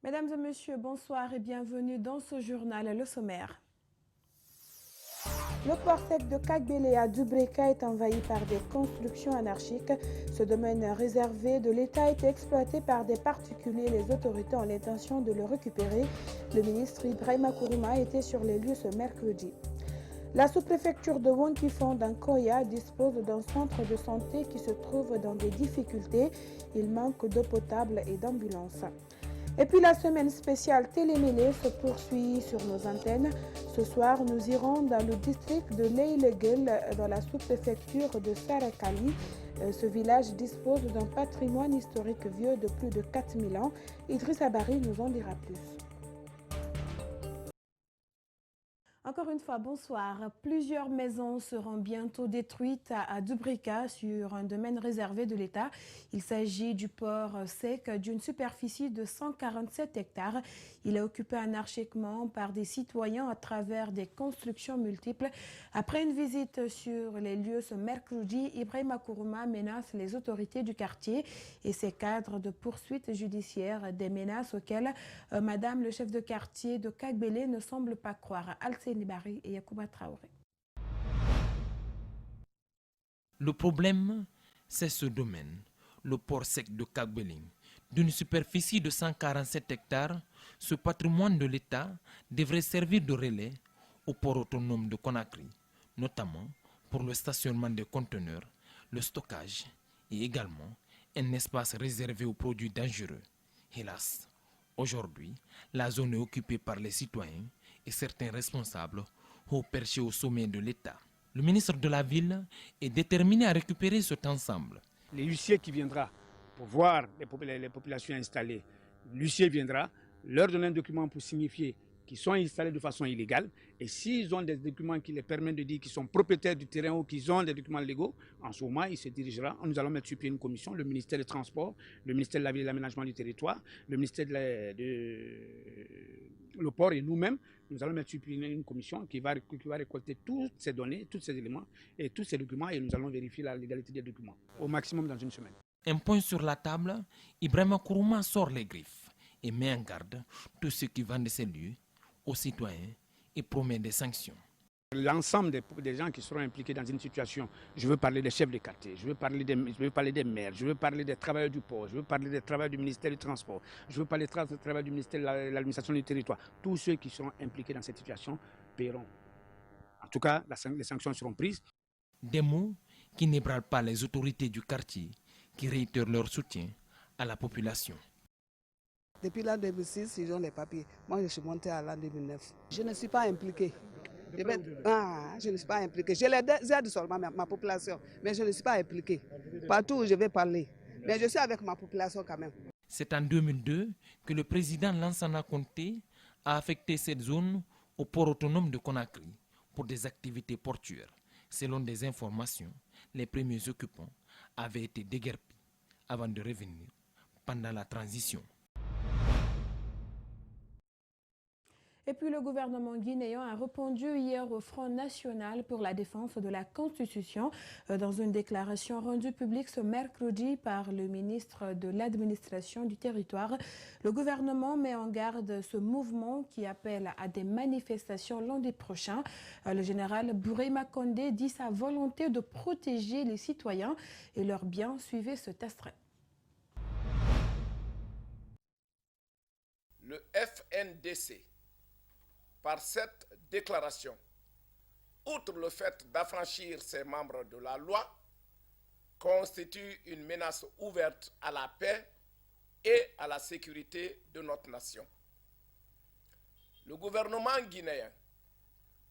Mesdames et messieurs, bonsoir et bienvenue dans ce journal. Le sommaire. Le port sec de Kagbele à Dubreka est envahi par des constructions anarchiques. Ce domaine réservé de l'État a été exploité par des particuliers. Les autorités ont l'intention de le récupérer. Le ministre Ibrahima Kourouma était sur les lieux ce mercredi. La sous-préfecture de Wonkifon dans Koya dispose d'un centre de santé qui se trouve dans des difficultés. Il manque d'eau potable et d'ambulances. Et puis la semaine spéciale Télémélé se poursuit sur nos antennes. Ce soir, nous irons dans le district de Neylegel, dans la sous-préfecture de Sarakali. Ce village dispose d'un patrimoine historique vieux de plus de 4000 ans. Idriss Abari nous en dira plus. Encore une fois, bonsoir. Plusieurs maisons seront bientôt détruites à Dubreka sur un domaine réservé de l'État. Il s'agit du port sec d'une superficie de 147 hectares. Il est occupé anarchiquement par des citoyens à travers des constructions multiples. Après une visite sur les lieux ce mercredi, Ibrahima Kourouma menace les autorités du quartier et ses cadres de poursuite judiciaire, des menaces auxquelles Madame le chef de quartier de Kagbele ne semble pas croire. Nibari et Yacouba Traoré. Le problème, c'est ce domaine, le port sec de Kagbele. D'une superficie de 147 hectares, ce patrimoine de l'État devrait servir de relais au port autonome de Conakry, notamment pour le stationnement des conteneurs, le stockage et également un espace réservé aux produits dangereux. Hélas, aujourd'hui, la zone est occupée par les citoyens et certains responsables haut perchés au sommet de l'État. Le ministre de la Ville est déterminé à récupérer cet ensemble. L'huissier qui viendra pour voir les populations installées, l'huissier viendra leur donner un document pour signifier qu'ils sont installés de façon illégale. Et s'ils ont des documents qui les permettent de dire qu'ils sont propriétaires du terrain ou qu'ils ont des documents légaux, en ce moment, il se dirigera. Nous allons mettre sur pied une commission, le ministère des Transports, le ministère de la Ville et de l'Aménagement du Territoire, le ministère le port et nous-mêmes. Nous allons mettre sur pied une commission qui va récolter toutes ces données, tous ces éléments et tous ces documents et nous allons vérifier la légalité des documents au maximum dans une semaine. Un point sur la table, Ibrahima Kourouma sort les griffes et met en garde tous ceux qui vendent ces lieux aux citoyens et promet des sanctions. L'ensemble des gens qui seront impliqués dans une situation, je veux parler des chefs de quartier, je veux parler des maires, je veux parler des travailleurs du port, je veux parler des travailleurs du ministère du Transport, je veux parler des travailleurs du ministère de l'administration du territoire. Tous ceux qui seront impliqués dans cette situation paieront. En tout cas, les sanctions seront prises. Des mots qui n'ébranlent pas les autorités du quartier, qui réitèrent leur soutien à la population. Depuis l'an 2006, ils ont les papiers. Moi, je suis monté à l'an 2009. Je ne suis pas impliqué. Je ne suis pas impliqué. Je les aide seulement ma population, mais je ne suis pas impliqué. Partout où je vais parler. Mais je suis avec ma population quand même. C'est en 2002 que le président Lansana Conté a affecté cette zone au port autonome de Conakry pour des activités portuaires. Selon des informations, les premiers occupants avaient été déguerpis avant de revenir pendant la transition. Et puis le gouvernement guinéen a répondu hier au Front national pour la défense de la Constitution dans une déclaration rendue publique ce mercredi par le ministre de l'Administration du territoire. Le gouvernement met en garde ce mouvement qui appelle à des manifestations lundi prochain. Le général Bourema Condé dit sa volonté de protéger les citoyens et leurs biens. Suivez cet extrait. Le FNDC, par cette déclaration, outre le fait d'affranchir ses membres de la loi, constitue une menace ouverte à la paix et à la sécurité de notre nation. Le gouvernement guinéen,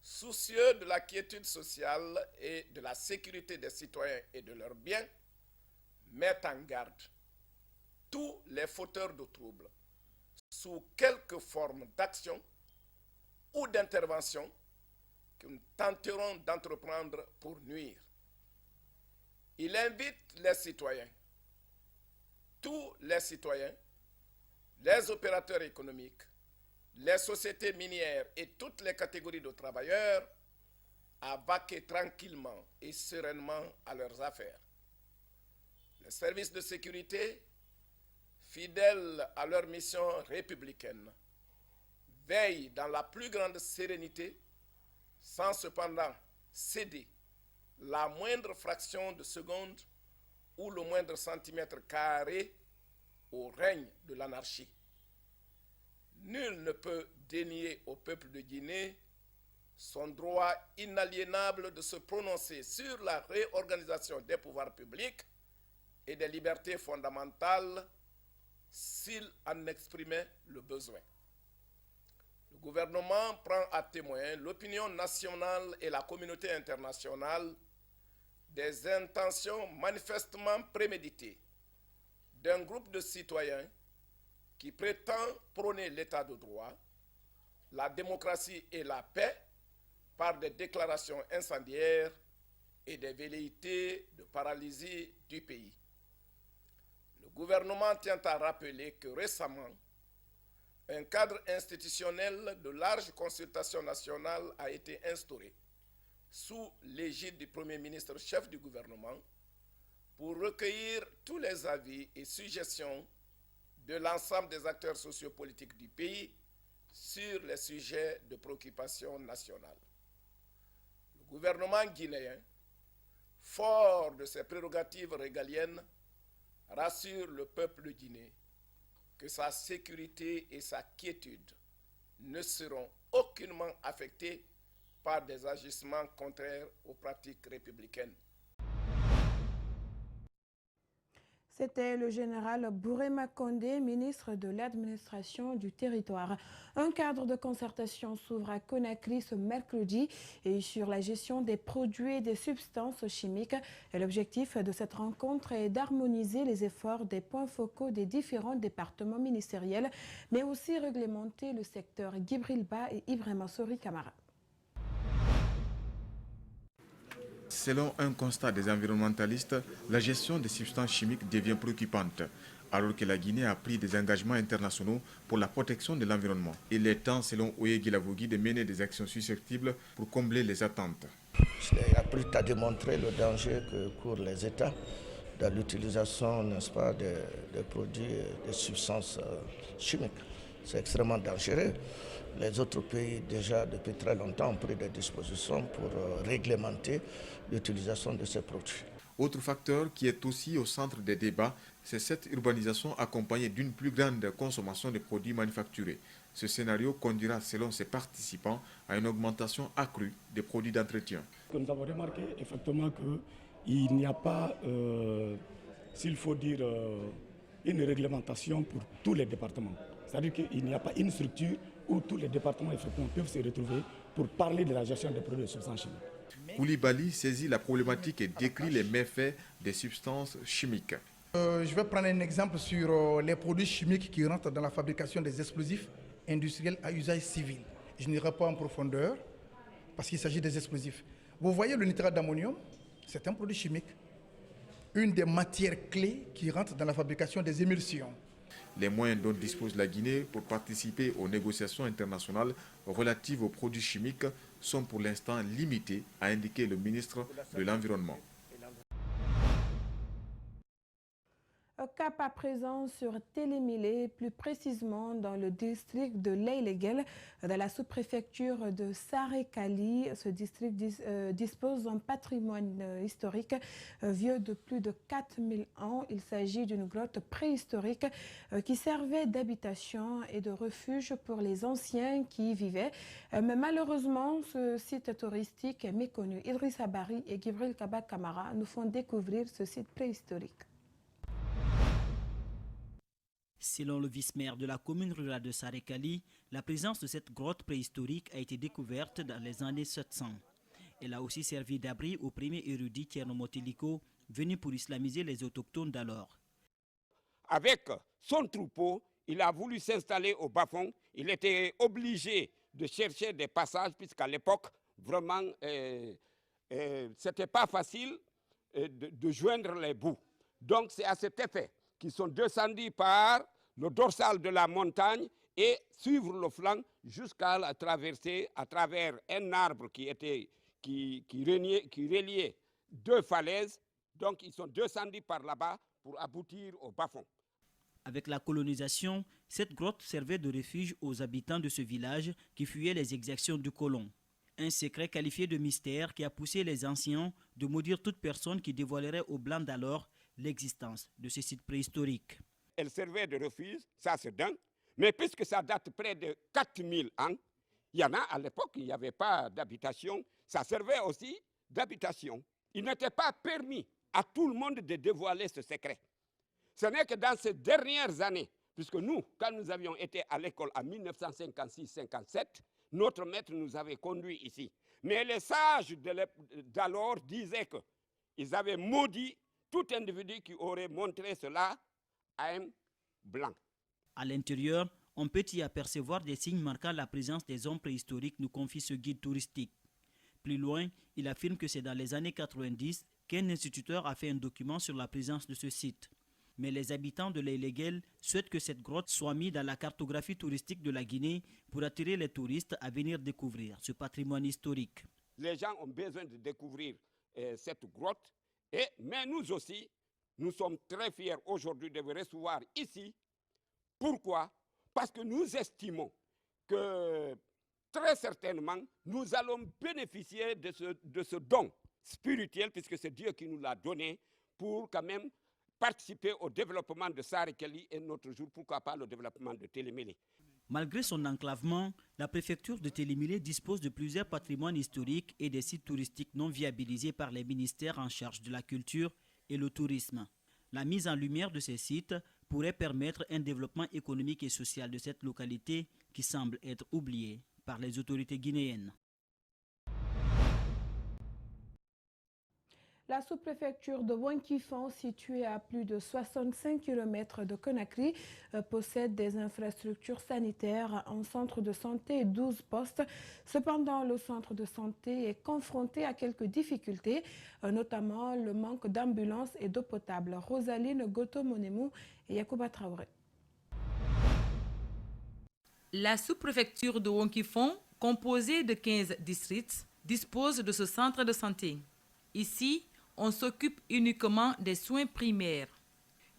soucieux de la quiétude sociale et de la sécurité des citoyens et de leurs biens, met en garde tous les fauteurs de troubles, sous quelque forme d'action ou d'intervention que nous tenterons d'entreprendre pour nuire. Il invite les citoyens, tous les citoyens, les opérateurs économiques, les sociétés minières et toutes les catégories de travailleurs à vaquer tranquillement et sereinement à leurs affaires. Les services de sécurité fidèles à leur mission républicaine, veillent dans la plus grande sérénité, sans cependant céder la moindre fraction de seconde ou le moindre centimètre carré au règne de l'anarchie. Nul ne peut dénier au peuple de Guinée son droit inaliénable de se prononcer sur la réorganisation des pouvoirs publics et des libertés fondamentales s'il en exprimait le besoin. Le gouvernement prend à témoin l'opinion nationale et la communauté internationale des intentions manifestement préméditées d'un groupe de citoyens qui prétend prôner l'état de droit, la démocratie et la paix par des déclarations incendiaires et des velléités de paralysie du pays. Le gouvernement tient à rappeler que récemment, un cadre institutionnel de large consultation nationale a été instauré sous l'égide du Premier ministre chef du gouvernement pour recueillir tous les avis et suggestions de l'ensemble des acteurs sociopolitiques du pays sur les sujets de préoccupation nationale. Le gouvernement guinéen, fort de ses prérogatives régaliennes, rassure le peuple de Guinée que sa sécurité et sa quiétude ne seront aucunement affectées par des agissements contraires aux pratiques républicaines. C'était le général Bourema Condé, ministre de l'administration du territoire. Un cadre de concertation s'ouvre à Conakry ce mercredi et sur la gestion des produits et des substances chimiques. Et l'objectif de cette rencontre est d'harmoniser les efforts des points focaux des différents départements ministériels, mais aussi réglementer le secteur. Gibril Ba et Ibrahima Sori Kamara. Selon un constat des environnementalistes, la gestion des substances chimiques devient préoccupante, alors que la Guinée a pris des engagements internationaux pour la protection de l'environnement. Il est temps, selon Oye Guilavogui, de mener des actions susceptibles pour combler les attentes. Il y a plus à démontrer le danger que courent les États dans l'utilisation, n'est-ce pas, des produits, des substances chimiques. C'est extrêmement dangereux. Les autres pays, déjà depuis très longtemps, ont pris des dispositions pour réglementer l'utilisation de ces produits. Autre facteur qui est aussi au centre des débats, c'est cette urbanisation accompagnée d'une plus grande consommation de produits manufacturés. Ce scénario conduira, selon ses participants, à une augmentation accrue des produits d'entretien. Nous avons remarqué effectivement qu'il n'y a pas, s'il faut dire, une réglementation pour tous les départements. C'est-à-dire qu'il n'y a pas une structure où tous les départements effectivement peuvent se retrouver pour parler de la gestion des produits de substances chimiques. Koulibaly saisit la problématique et décrit les méfaits des substances chimiques. Je vais prendre un exemple sur les produits chimiques qui rentrent dans la fabrication des explosifs industriels à usage civil. Je n'irai pas en profondeur parce qu'il s'agit des explosifs. Vous voyez le nitrate d'ammonium, c'est un produit chimique. Une des matières clés qui rentre dans la fabrication des émulsions. Les moyens dont dispose la Guinée pour participer aux négociations internationales relatives aux produits chimiques sont pour l'instant limités, a indiqué le ministre de l'Environnement. Cap à présent sur Télémilé, plus précisément dans le district de Leyleguel, dans la sous-préfecture de Saré-Kali. Ce district dispose d'un patrimoine historique vieux de plus de 4000 ans. Il s'agit d'une grotte préhistorique qui servait d'habitation et de refuge pour les anciens qui y vivaient. Mais malheureusement, ce site touristique est méconnu. Idrissa Bari et Gibril Kaba Kamara nous font découvrir ce site préhistorique. Selon le vice-maire de la commune rurale de Saré-Kali, la présence de cette grotte préhistorique a été découverte dans les années 700. Elle a aussi servi d'abri au premier érudit Thierno Motiliko, venu pour islamiser les autochtones d'alors. Avec son troupeau, il a voulu s'installer au bas-fond. Il était obligé de chercher des passages, puisqu'à l'époque, vraiment, c'était pas facile de joindre les bouts. Donc c'est à cet effet qu'ils sont descendus par le dorsal de la montagne et suivre le flanc jusqu'à la traversée à travers un arbre qui reliait deux falaises. Donc ils sont descendus par là-bas pour aboutir au bas-fond. Avec la colonisation, cette grotte servait de refuge aux habitants de ce village qui fuyaient les exactions du colon. Un secret qualifié de mystère qui a poussé les anciens de maudire toute personne qui dévoilerait aux Blancs d'alors l'existence de ce site préhistorique. Elle servait de refuge, ça c'est dingue, mais puisque ça date près de 4000 ans, il y en a à l'époque, il n'y avait pas d'habitation, ça servait aussi d'habitation. Il n'était pas permis à tout le monde de dévoiler ce secret. Ce n'est que dans ces dernières années, puisque nous, quand nous avions été à l'école en 1956-57, notre maître nous avait conduits ici. Mais les sages d'alors disaient qu'ils avaient maudit tout individu qui aurait montré cela à un blanc. À l'intérieur, on peut y apercevoir des signes marquant la présence des hommes préhistoriques, nous confie ce guide touristique. Plus loin, il affirme que c'est dans les années 90 qu'un instituteur a fait un document sur la présence de ce site. Mais les habitants de l'Iléguel souhaitent que cette grotte soit mise dans la cartographie touristique de la Guinée pour attirer les touristes à venir découvrir ce patrimoine historique. Les gens ont besoin de découvrir cette grotte, mais nous aussi, nous sommes très fiers aujourd'hui de vous recevoir ici. Pourquoi? Parce que nous estimons que très certainement, nous allons bénéficier de ce don spirituel, puisque c'est Dieu qui nous l'a donné, pour quand même participer au développement de Sarekeli et notre jour, pourquoi pas le développement de Télémélé. Malgré son enclavement, la préfecture de Télémélé dispose de plusieurs patrimoines historiques et des sites touristiques non viabilisés par les ministères en charge de la culture et le tourisme. La mise en lumière de ces sites pourrait permettre un développement économique et social de cette localité qui semble être oubliée par les autorités guinéennes. La sous-préfecture de Wankifon, située à plus de 65 km de Conakry, possède des infrastructures sanitaires, un centre de santé et 12 postes. Cependant, le centre de santé est confronté à quelques difficultés, notamment le manque d'ambulances et d'eau potable. Rosaline Goto-Monemou et Yacouba Traoré. La sous-préfecture de Wankifon, composée de 15 districts, dispose de ce centre de santé. Ici, on s'occupe uniquement des soins primaires.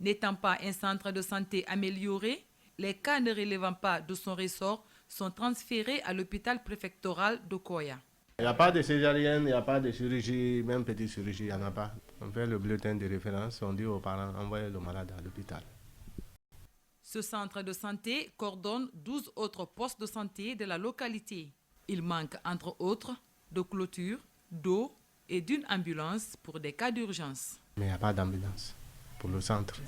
N'étant pas un centre de santé amélioré, les cas ne relevant pas de son ressort sont transférés à l'hôpital préfectoral de Koya. Il n'y a pas de césarienne, il n'y a pas de chirurgie, même petite chirurgie, il n'y en a pas. On fait le bulletin de référence, on dit aux parents, envoyez le malade à l'hôpital. Ce centre de santé coordonne 12 autres postes de santé de la localité. Il manque, entre autres, de clôture, d'eau et d'une ambulance pour des cas d'urgence. Mais il n'y a pas d'ambulance pour le centre.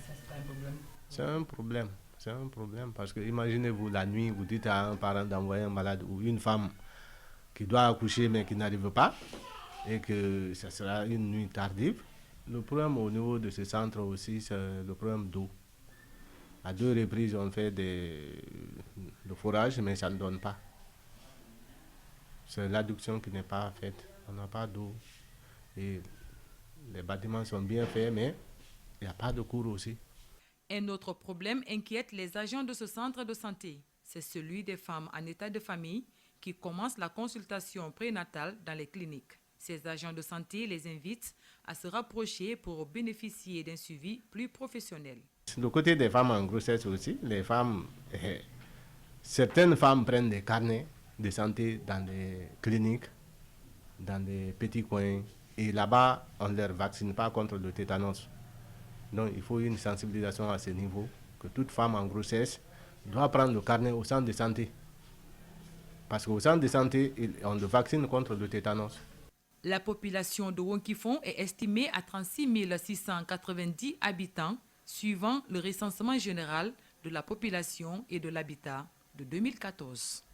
C'est un problème. C'est un problème parce que imaginez-vous la nuit, vous dites à un parent d'envoyer un malade ou une femme qui doit accoucher mais qui n'arrive pas et que ça sera une nuit tardive. Le problème au niveau de ce centre aussi, c'est le problème d'eau. À 2 reprises, on fait le forage, mais ça ne donne pas. C'est l'adduction qui n'est pas faite. On n'a pas d'eau. Et les bâtiments sont bien faits, mais il n'y a pas de cours aussi. Un autre problème inquiète les agents de ce centre de santé. C'est celui des femmes en état de famille qui commencent la consultation prénatale dans les cliniques. Ces agents de santé les invitent à se rapprocher pour bénéficier d'un suivi plus professionnel. Du côté des femmes en grossesse aussi, certaines femmes prennent des carnets de santé dans des cliniques, dans des petits coins. Et là-bas, on ne leur vaccine pas contre le tétanos. Donc il faut une sensibilisation à ce niveau, que toute femme en grossesse doit prendre le carnet au centre de santé. Parce qu'au centre de santé, on le vaccine contre le tétanos. La population de Wankifon est estimée à 36 690 habitants, suivant le recensement général de la population et de l'habitat de 2014.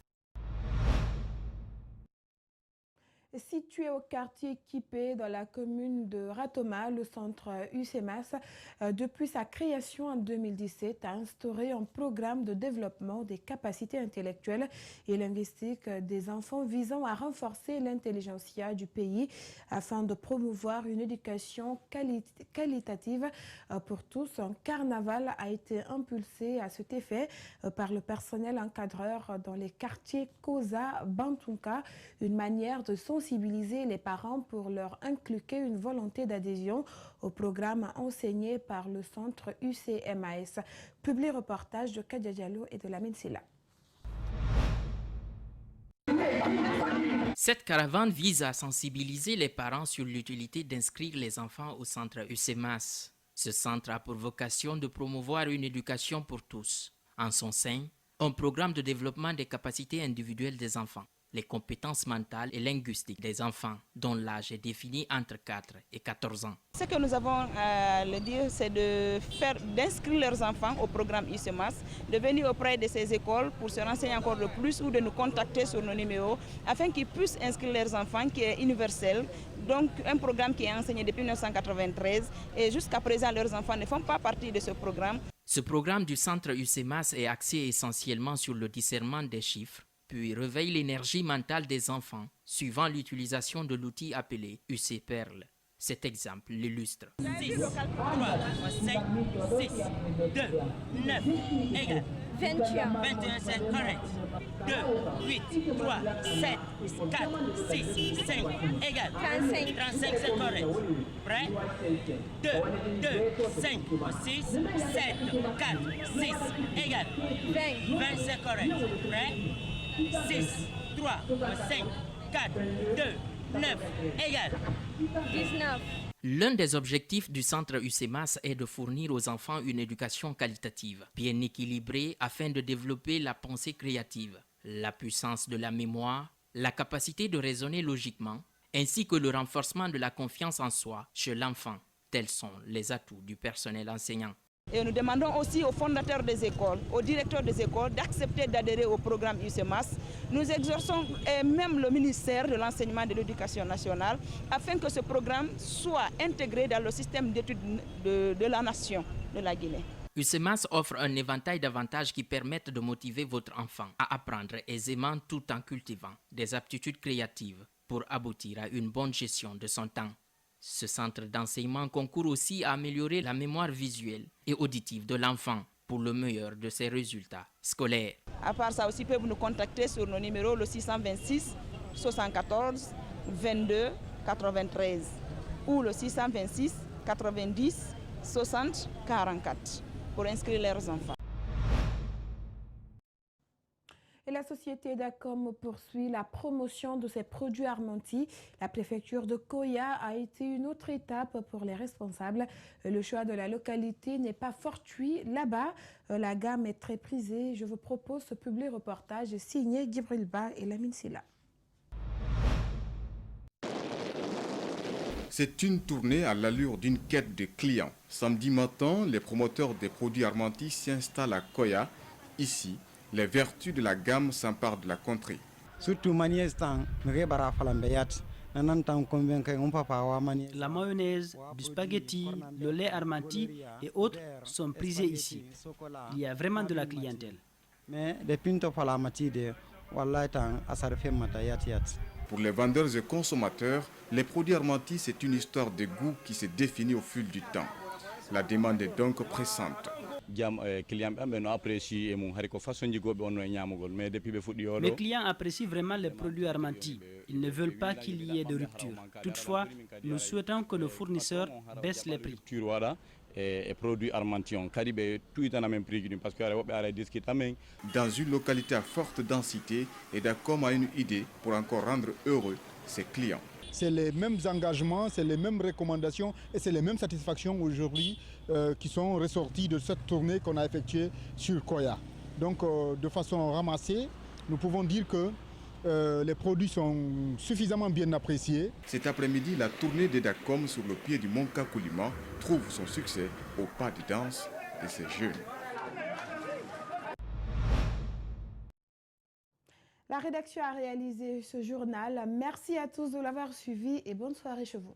Situé au quartier Kipé, dans la commune de Ratoma, le centre UCMAS, depuis sa création en 2017, a instauré un programme de développement des capacités intellectuelles et linguistiques des enfants visant à renforcer l'intelligentsia du pays afin de promouvoir une éducation qualitative pour tous. Un carnaval a été impulsé à cet effet par le personnel encadreur dans les quartiers Koza, Bantunka, une manière de sensibiliser sensibiliser les parents pour leur inculquer une volonté d'adhésion au programme enseigné par le centre UCMAS. Publié reportage de Kadia Diallo et de Lamine Silla. Cette caravane vise à sensibiliser les parents sur l'utilité d'inscrire les enfants au centre UCMAS. Ce centre a pour vocation de promouvoir une éducation pour tous. En son sein, un programme de développement des capacités individuelles des enfants, les compétences mentales et linguistiques des enfants, dont l'âge est défini entre 4 et 14 ans. Ce que nous avons à le dire, c'est d'inscrire leurs enfants au programme UCMAS, de venir auprès de ces écoles pour se renseigner encore de plus ou de nous contacter sur nos numéros afin qu'ils puissent inscrire leurs enfants, qui est universel. Donc un programme qui est enseigné depuis 1993 et jusqu'à présent leurs enfants ne font pas partie de ce programme. Ce programme du centre UCMAS est axé essentiellement sur le discernement des chiffres, puis réveille l'énergie mentale des enfants, suivant l'utilisation de l'outil appelé UC Perle. Cet exemple l'illustre. 6, 3, 5, 6, 2, 9, égale 21. 21, c'est correct. 2, 8, 3, 7, 4, 6, 5, égale 35. 35, c'est correct. Prêt? 2, 5, 6, 7, 4, 6, égale 20. 20, c'est correct. Prêt? 6, 3, 5, 4, 2, 9, égale 19. L'un des objectifs du centre UCMAS est de fournir aux enfants une éducation qualitative, bien équilibrée afin de développer la pensée créative, la puissance de la mémoire, la capacité de raisonner logiquement, ainsi que le renforcement de la confiance en soi chez l'enfant. Tels sont les atouts du personnel enseignant. Et nous demandons aussi aux fondateurs des écoles, aux directeurs des écoles d'accepter d'adhérer au programme UCMAS. Nous exhorçons et même le ministère de l'Enseignement et de l'Éducation nationale afin que ce programme soit intégré dans le système d'études de la nation de la Guinée. UCMAS offre un éventail d'avantages qui permettent de motiver votre enfant à apprendre aisément tout en cultivant des aptitudes créatives pour aboutir à une bonne gestion de son temps. Ce centre d'enseignement concourt aussi à améliorer la mémoire visuelle et auditive de l'enfant pour le meilleur de ses résultats scolaires. À part ça aussi, peuvent nous contacter sur nos numéros le 626 74 22 93 ou le 626 90 60 44 pour inscrire leurs enfants. Et la société Dacom poursuit la promotion de ses produits Armanti. La préfecture de Koya a été une autre étape pour les responsables. Le choix de la localité n'est pas fortuit. Là-bas, la gamme est très prisée. Je vous propose ce public reportage signé Gibril Ba et Lamine Silla. C'est une tournée à l'allure d'une quête de clients. Samedi matin, les promoteurs des produits Armanti s'installent à Koya. Ici, les vertus de la gamme s'emparent de la contrée. Surtout la mayonnaise, du spaghetti, le lait Armanti et autres sont prisés ici. Il y a vraiment de la clientèle. Pour les vendeurs et consommateurs, les produits Armanti, c'est une histoire de goût qui se définit au fil du temps. La demande est donc pressante. Mes clients apprécient vraiment les produits Armanti. Ils ne veulent pas qu'il y ait de rupture. Toutefois, nous souhaitons que nos fournisseurs baissent les prix. Dans une localité à forte densité, Dacom a une idée pour encore rendre heureux ses clients. C'est les mêmes engagements, c'est les mêmes recommandations et c'est les mêmes satisfactions aujourd'hui qui sont ressorties de cette tournée qu'on a effectuée sur Koya. Donc de façon ramassée, nous pouvons dire que les produits sont suffisamment bien appréciés. Cet après-midi, la tournée de Dacom sur le pied du Mont Kakoulima trouve son succès au pas de danse de ces jeunes. La rédaction a réalisé ce journal. Merci à tous de l'avoir suivi et bonne soirée chez vous.